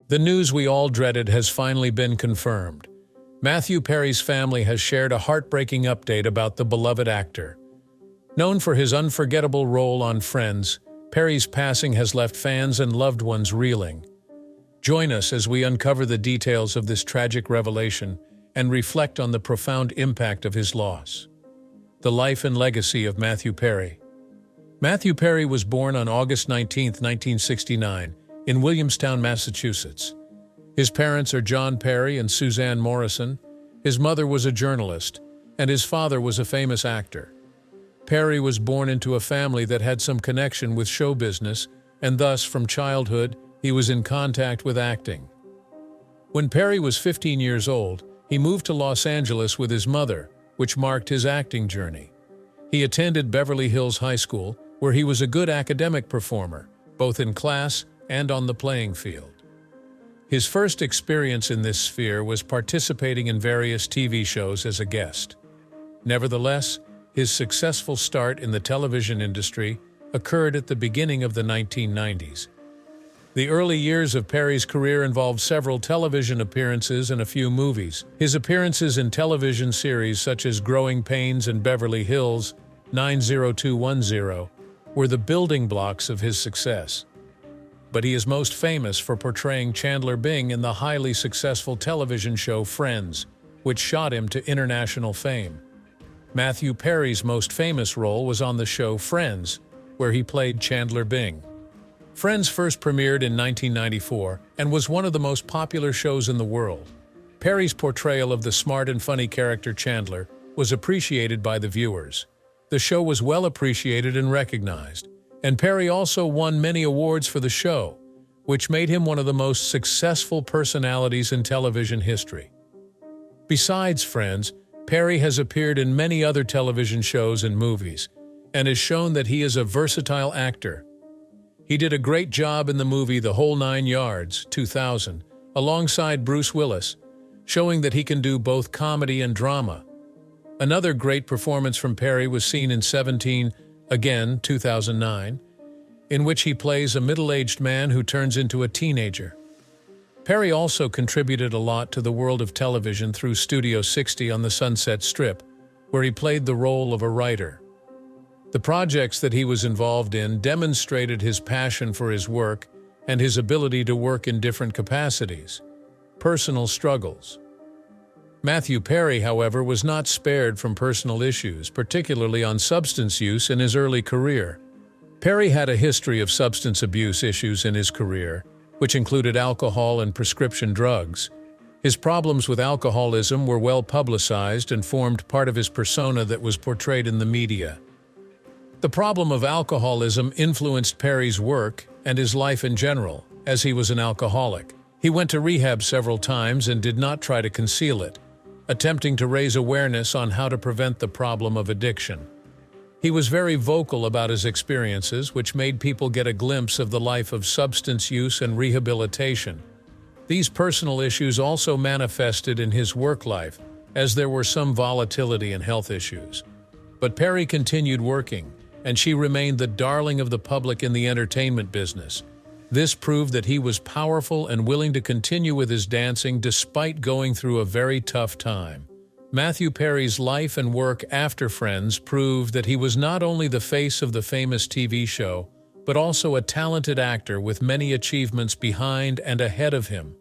The news we all dreaded has finally been confirmed. Matthew Perry's family has shared a heartbreaking update about the beloved actor. Known for his unforgettable role on Friends, Perry's passing has left fans and loved ones reeling. Join us as we uncover the details of this tragic revelation and reflect on the profound impact of his loss. The life and legacy of Matthew Perry. Matthew Perry was born on August 19, 1969, in Williamstown, Massachusetts. His parents are John Perry and Suzanne Morrison. His mother was a journalist, and his father was a famous actor. Perry was born into a family that had some connection with show business, and thus, from childhood, he was in contact with acting. When Perry was 15 years old, he moved to Los Angeles with his mother, which marked his acting journey. He attended Beverly Hills High School, where he was a good academic performer, both in class and on the playing field. His first experience in this sphere was participating in various TV shows as a guest. Nevertheless, his successful start in the television industry occurred at the beginning of the 1990s. The early years of Perry's career involved several television appearances and a few movies. His appearances in television series such as Growing Pains and Beverly Hills 90210 were the building blocks of his success. But he is most famous for portraying Chandler Bing in the highly successful television show Friends, which shot him to international fame. Matthew Perry's most famous role was on the show Friends, where he played Chandler Bing. Friends first premiered in 1994 and was one of the most popular shows in the world. Perry's portrayal of the smart and funny character Chandler was appreciated by the viewers. The show was well appreciated and recognized, and Perry also won many awards for the show, which made him one of the most successful personalities in television history. Besides Friends, Perry has appeared in many other television shows and movies, and has shown that he is a versatile actor. He did a great job in the movie The Whole 9 Yards, 2000, alongside Bruce Willis, showing that he can do both comedy and drama. Another great performance from Perry was seen in 17, again, 2009, in which he plays a middle-aged man who turns into a teenager. Perry also contributed a lot to the world of television through Studio 60 on the Sunset Strip, where he played the role of a writer. The projects that he was involved in demonstrated his passion for his work and his ability to work in different capacities. Personal struggles. Matthew Perry, however, was not spared from personal issues, particularly on substance use in his early career. Perry had a history of substance abuse issues in his career, which included alcohol and prescription drugs. His problems with alcoholism were well publicized and formed part of his persona that was portrayed in the media. The problem of alcoholism influenced Perry's work and his life in general, as he was an alcoholic. He went to rehab several times and did not try to conceal it, attempting to raise awareness on how to prevent the problem of addiction. He was very vocal about his experiences, which made people get a glimpse of the life of substance use and rehabilitation. These personal issues also manifested in his work life, as there were some volatility and health issues. But Perry continued working, and she remained the darling of the public in the entertainment business. This proved that he was powerful and willing to continue with his dancing despite going through a very tough time. Matthew Perry's life and work after Friends proved that he was not only the face of the famous TV show, but also a talented actor with many achievements behind and ahead of him.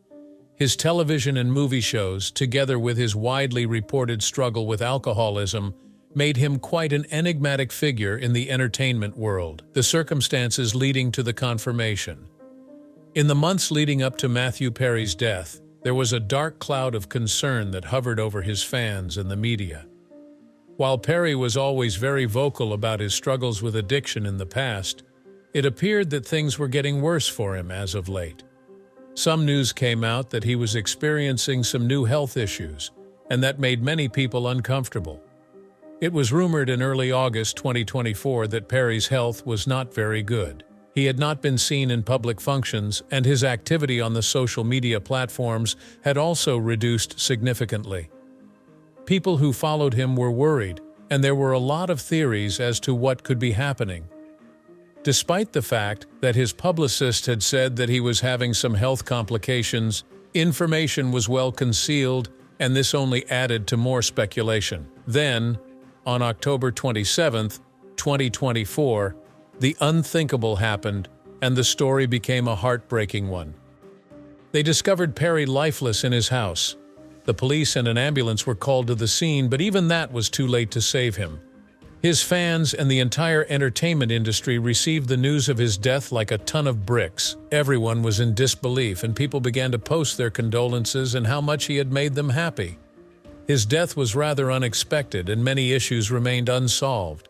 His television and movie shows, together with his widely reported struggle with alcoholism, made him quite an enigmatic figure in the entertainment world, the circumstances leading to the confirmation. In the months leading up to Matthew Perry's death, there was a dark cloud of concern that hovered over his fans and the media. While Perry was always very vocal about his struggles with addiction in the past, it appeared that things were getting worse for him as of late. Some news came out that he was experiencing some new health issues, and that made many people uncomfortable. It was rumored in early August 2024 that Perry's health was not very good. He had not been seen in public functions, and his activity on the social media platforms had also reduced significantly. People who followed him were worried, and there were a lot of theories as to what could be happening. Despite the fact that his publicist had said that he was having some health complications, information was well concealed, and this only added to more speculation. Then, on October 27, 2024, the unthinkable happened, and the story became a heartbreaking one. They discovered Perry lifeless in his house. The police and an ambulance were called to the scene, but even that was too late to save him. His fans and the entire entertainment industry received the news of his death like a ton of bricks. Everyone was in disbelief, and people began to post their condolences and how much he had made them happy. His death was rather unexpected, and many issues remained unsolved.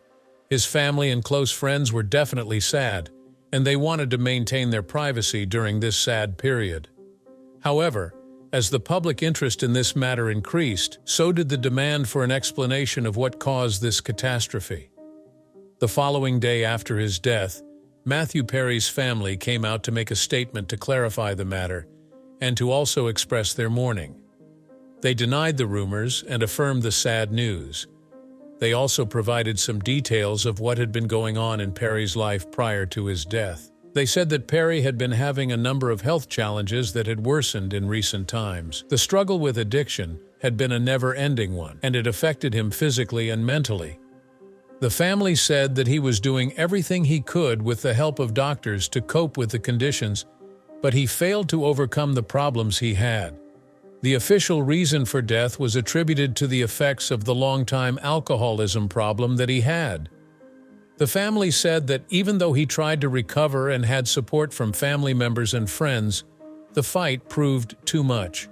His family and close friends were definitely sad, and they wanted to maintain their privacy during this sad period. However, as the public interest in this matter increased, so did the demand for an explanation of what caused this catastrophe. The following day after his death, Matthew Perry's family came out to make a statement to clarify the matter and to also express their mourning. They denied the rumors and affirmed the sad news. They also provided some details of what had been going on in Perry's life prior to his death. They said that Perry had been having a number of health challenges that had worsened in recent times. The struggle with addiction had been a never-ending one, and it affected him physically and mentally. The family said that he was doing everything he could with the help of doctors to cope with the conditions, but he failed to overcome the problems he had. The official reason for death was attributed to the effects of the long-time alcoholism problem that he had. The family said that even though he tried to recover and had support from family members and friends, the fight proved too much.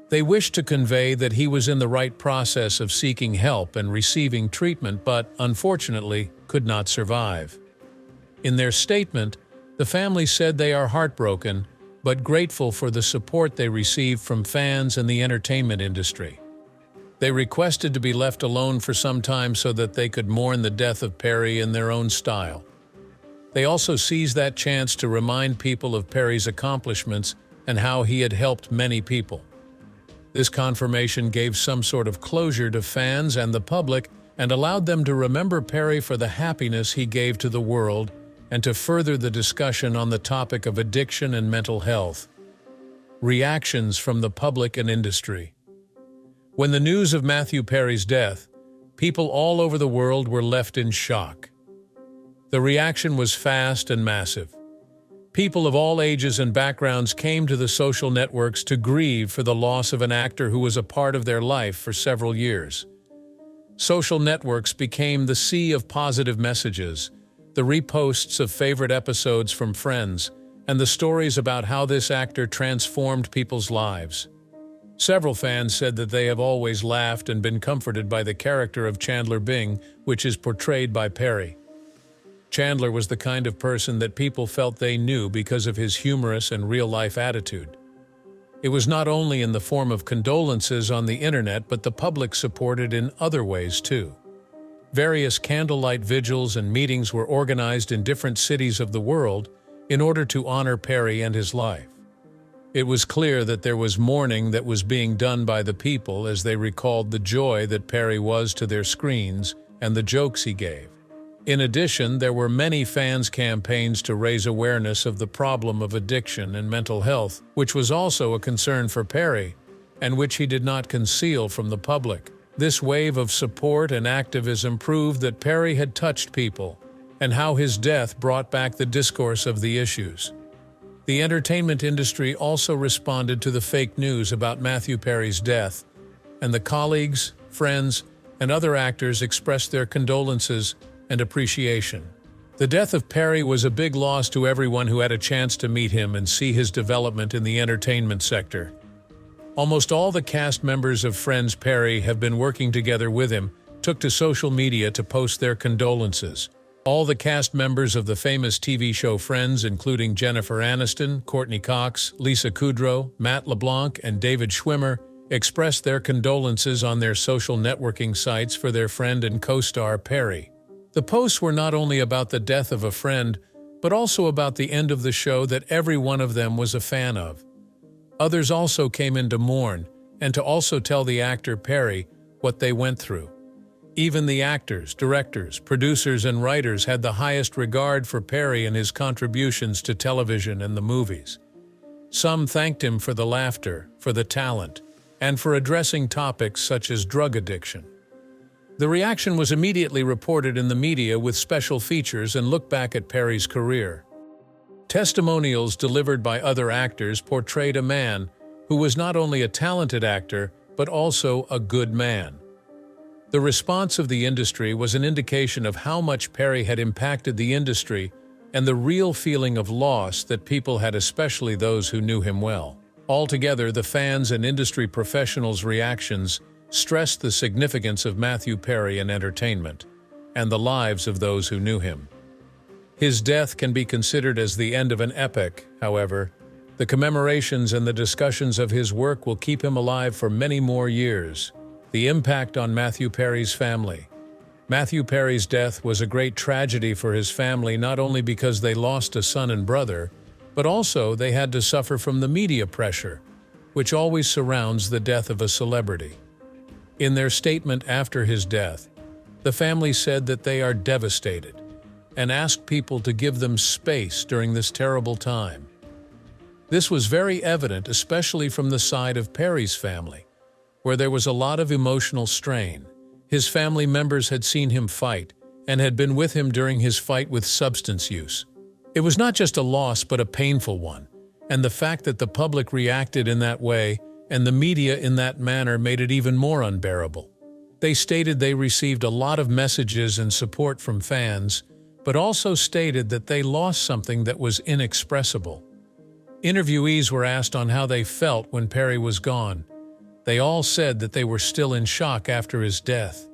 They wished to convey that he was in the right process of seeking help and receiving treatment, but, unfortunately, could not survive. In their statement, the family said they are heartbroken, but grateful for the support they received from fans and the entertainment industry. They requested to be left alone for some time so that they could mourn the death of Perry in their own style. They also seized that chance to remind people of Perry's accomplishments and how he had helped many people. This confirmation gave some sort of closure to fans and the public and allowed them to remember Perry for the happiness he gave to the world and to further the discussion on the topic of addiction and mental health. Reactions from the public and industry. When the news of Matthew Perry's death, people all over the world were left in shock. The reaction was fast and massive. People of all ages and backgrounds came to the social networks to grieve for the loss of an actor who was a part of their life for several years. Social networks became the sea of positive messages, the reposts of favorite episodes from friends, and the stories about how this actor transformed people's lives. Several fans said that they have always laughed and been comforted by the character of Chandler Bing, which is portrayed by Perry. Chandler was the kind of person that people felt they knew because of his humorous and real-life attitude. It was not only in the form of condolences on the internet, but the public supported in other ways too. Various candlelight vigils and meetings were organized in different cities of the world in order to honor Perry and his life. It was clear that there was mourning that was being done by the people as they recalled the joy that Perry was to their screens and the jokes he gave. In addition, there were many fans' campaigns to raise awareness of the problem of addiction and mental health, which was also a concern for Perry, and which he did not conceal from the public. This wave of support and activism proved that Perry had touched people, and how his death brought back the discourse of the issues. The entertainment industry also responded to the fake news about Matthew Perry's death, and the colleagues, friends, and other actors expressed their condolences and appreciation. The death of Perry was a big loss to everyone who had a chance to meet him and see his development in the entertainment sector. Almost all the cast members of Friends Perry have been working together with him, took to social media to post their condolences. All the cast members of the famous TV show Friends, including Jennifer Aniston, Courtney Cox, Lisa Kudrow, Matt LeBlanc, and David Schwimmer, expressed their condolences on their social networking sites for their friend and co-star Perry. The posts were not only about the death of a friend, but also about the end of the show that every one of them was a fan of. Others also came in to mourn, and to also tell the actor Perry what they went through. Even the actors, directors, producers, and writers had the highest regard for Perry and his contributions to television and the movies. Some thanked him for the laughter, for the talent, and for addressing topics such as drug addiction. The reaction was immediately reported in the media with special features and looked back at Perry's career. Testimonials delivered by other actors portrayed a man who was not only a talented actor, but also a good man. The response of the industry was an indication of how much Perry had impacted the industry and the real feeling of loss that people had, especially those who knew him well. Altogether, the fans' and industry professionals' reactions stressed the significance of Matthew Perry in entertainment and the lives of those who knew him. His death can be considered as the end of an epoch, however. The commemorations and the discussions of his work will keep him alive for many more years. The impact on Matthew Perry's family. Matthew Perry's death was a great tragedy for his family, not only because they lost a son and brother, but also they had to suffer from the media pressure, which always surrounds the death of a celebrity. In their statement after his death, the family said that they are devastated and asked people to give them space during this terrible time. This was very evident, especially from the side of Perry's family, where there was a lot of emotional strain. His family members had seen him fight and had been with him during his fight with substance use. It was not just a loss, but a painful one, and the fact that the public reacted in that way and the media in that manner made it even more unbearable. They stated they received a lot of messages and support from fans, but also stated that they lost something that was inexpressible. Interviewees were asked on how they felt when Perry was gone. They all said that they were still in shock after his death.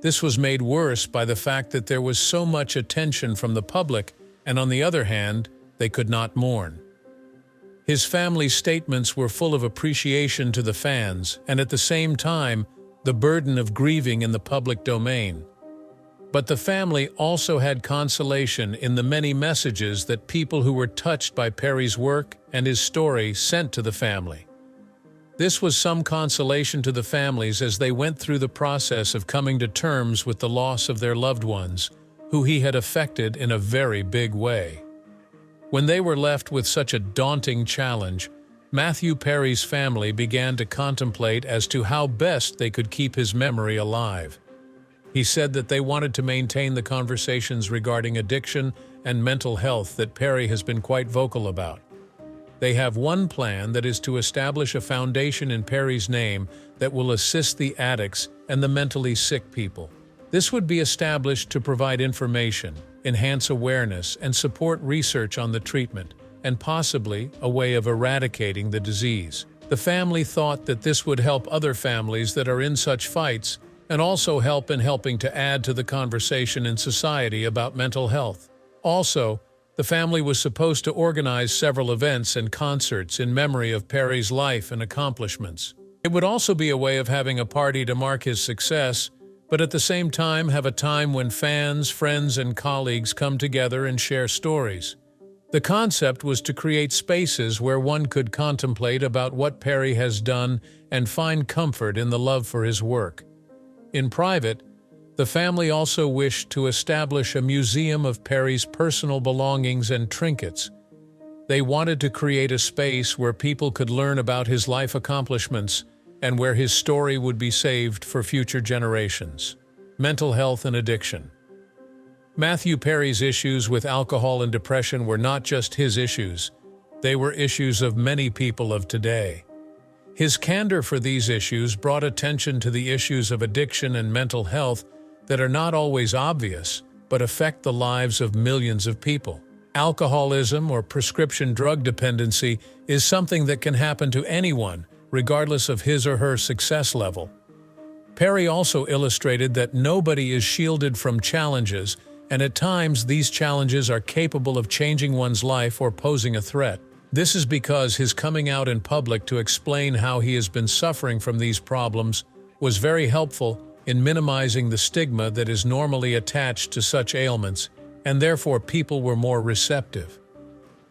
This was made worse by the fact that there was so much attention from the public, and on the other hand, they could not mourn. His family's statements were full of appreciation to the fans, and at the same time, the burden of grieving in the public domain. But the family also had consolation in the many messages that people who were touched by Perry's work and his story sent to the family. This was some consolation to the families as they went through the process of coming to terms with the loss of their loved ones, who he had affected in a very big way. When they were left with such a daunting challenge, Matthew Perry's family began to contemplate as to how best they could keep his memory alive. He said that they wanted to maintain the conversations regarding addiction and mental health that Perry has been quite vocal about. They have one plan, that is to establish a foundation in Perry's name that will assist the addicts and the mentally sick people. This would be established to provide information, enhance awareness, and support research on the treatment, and possibly a way of eradicating the disease. The family thought that this would help other families that are in such fights, and also help in helping to add to the conversation in society about mental health. Also, the family was supposed to organize several events and concerts in memory of Perry's life and accomplishments. It would also be a way of having a party to mark his success, but at the same time have a time when fans, friends, and colleagues come together and share stories. The concept was to create spaces where one could contemplate about what Perry has done and find comfort in the love for his work. In private, the family also wished to establish a museum of Perry's personal belongings and trinkets. They wanted to create a space where people could learn about his life accomplishments and where his story would be saved for future generations. Mental health and addiction. Matthew Perry's issues with alcohol and depression were not just his issues, they were issues of many people of today. His candor for these issues brought attention to the issues of addiction and mental health that are not always obvious, but affect the lives of millions of people. Alcoholism or prescription drug dependency is something that can happen to anyone, regardless of his or her success level. Perry also illustrated that nobody is shielded from challenges, and at times these challenges are capable of changing one's life or posing a threat. This is because his coming out in public to explain how he has been suffering from these problems was very helpful in minimizing the stigma that is normally attached to such ailments, and therefore people were more receptive.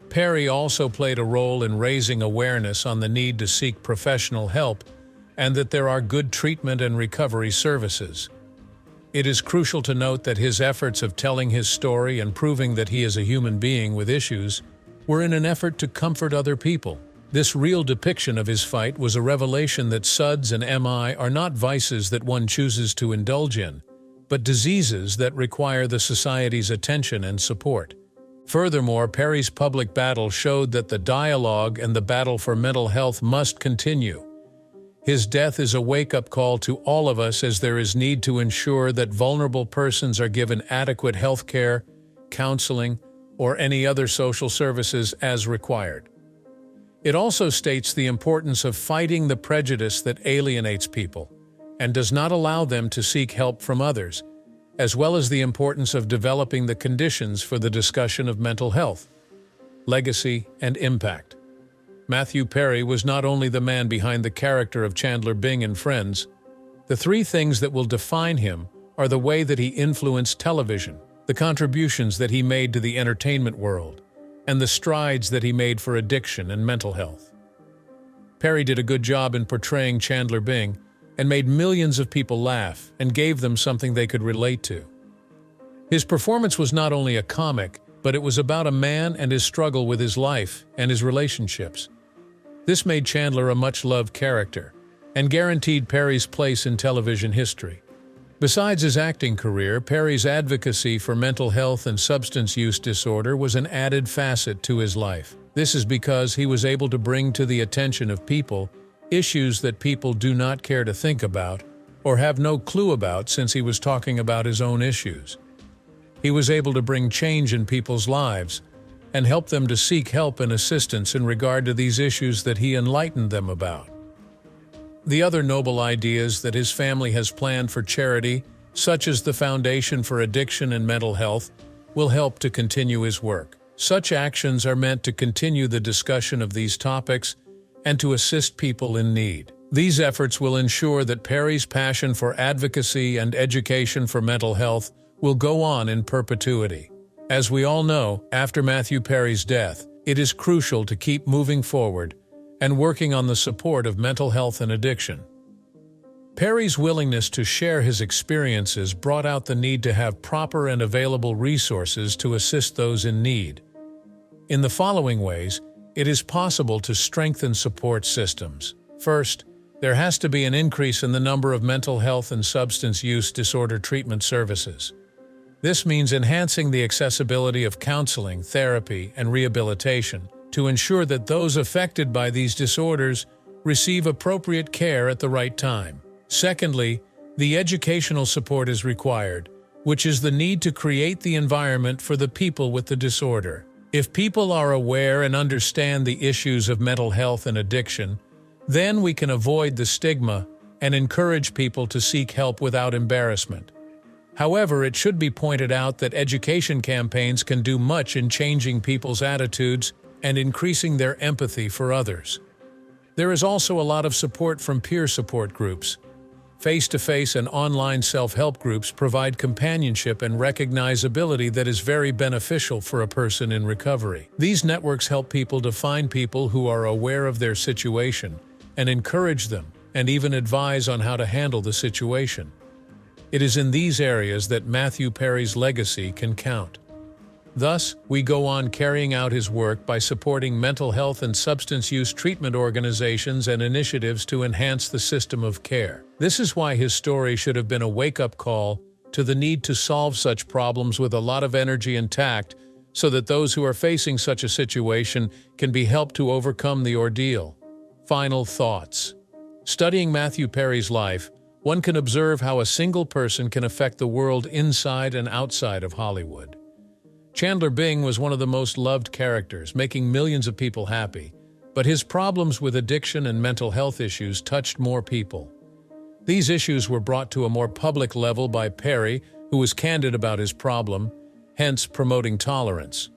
Perry also played a role in raising awareness on the need to seek professional help and that there are good treatment and recovery services. It is crucial to note that his efforts of telling his story and proving that he is a human being with issues were in an effort to comfort other people. This real depiction of his fight was a revelation that SUDS and MI are not vices that one chooses to indulge in, but diseases that require the society's attention and support. Furthermore, Perry's public battle showed that the dialogue and the battle for mental health must continue. His death is a wake-up call to all of us, as there is need to ensure that vulnerable persons are given adequate health care, counseling, or any other social services as required. It also states the importance of fighting the prejudice that alienates people and does not allow them to seek help from others, as well as the importance of developing the conditions for the discussion of mental health, legacy, and impact. Matthew Perry was not only the man behind the character of Chandler Bing in Friends. The three things that will define him are the way that he influenced television, the contributions that he made to the entertainment world, and the strides that he made for addiction and mental health. Perry did a good job in portraying Chandler Bing and made millions of people laugh and gave them something they could relate to. His performance was not only a comic, but it was about a man and his struggle with his life and his relationships. This made Chandler a much-loved character and guaranteed Perry's place in television history. Besides his acting career, Perry's advocacy for mental health and substance use disorder was an added facet to his life. This is because he was able to bring to the attention of people issues that people do not care to think about or have no clue about, since he was talking about his own issues. He was able to bring change in people's lives and help them to seek help and assistance in regard to these issues that he enlightened them about. The other noble ideas that his family has planned for charity, such as the Foundation for Addiction and Mental Health, will help to continue his work. Such actions are meant to continue the discussion of these topics and to assist people in need. These efforts will ensure that Perry's passion for advocacy and education for mental health will go on in perpetuity. As we all know, after Matthew Perry's death, it is crucial to keep moving forward and working on the support of mental health and addiction. Perry's willingness to share his experiences brought out the need to have proper and available resources to assist those in need. In the following ways, it is possible to strengthen support systems. First, there has to be an increase in the number of mental health and substance use disorder treatment services. This means enhancing the accessibility of counseling, therapy, and rehabilitation to ensure that those affected by these disorders receive appropriate care at the right time. Secondly, the educational support is required, which is the need to create the environment for the people with the disorder. If people are aware and understand the issues of mental health and addiction, then we can avoid the stigma and encourage people to seek help without embarrassment. However, it should be pointed out that education campaigns can do much in changing people's attitudes and increasing their empathy for others. There is also a lot of support from peer support groups. Face-to-face and online self-help groups provide companionship and recognizability that is very beneficial for a person in recovery. These networks help people to find people who are aware of their situation and encourage them, and even advise on how to handle the situation. It is in these areas that Matthew Perry's legacy can count. Thus, we go on carrying out his work by supporting mental health and substance use treatment organizations and initiatives to enhance the system of care. This is why his story should have been a wake-up call to the need to solve such problems with a lot of energy and tact, so that those who are facing such a situation can be helped to overcome the ordeal. Final thoughts. Studying Matthew Perry's life, one can observe how a single person can affect the world inside and outside of Hollywood. Chandler Bing was one of the most loved characters, making millions of people happy, but his problems with addiction and mental health issues touched more people. These issues were brought to a more public level by Perry, who was candid about his problem, hence promoting tolerance.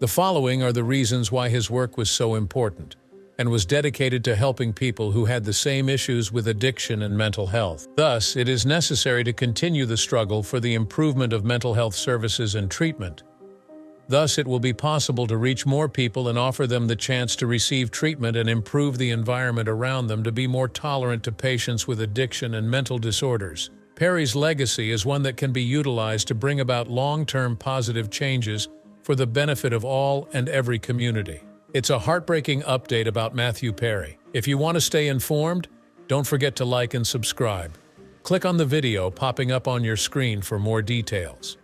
The following are the reasons why his work was so important and was dedicated to helping people who had the same issues with addiction and mental health. Thus, it is necessary to continue the struggle for the improvement of mental health services and treatment. Thus, it will be possible to reach more people and offer them the chance to receive treatment and improve the environment around them to be more tolerant to patients with addiction and mental disorders. Perry's legacy is one that can be utilized to bring about long-term positive changes for the benefit of all and every community. It's a heartbreaking update about Matthew Perry. If you want to stay informed, don't forget to like and subscribe. Click on the video popping up on your screen for more details.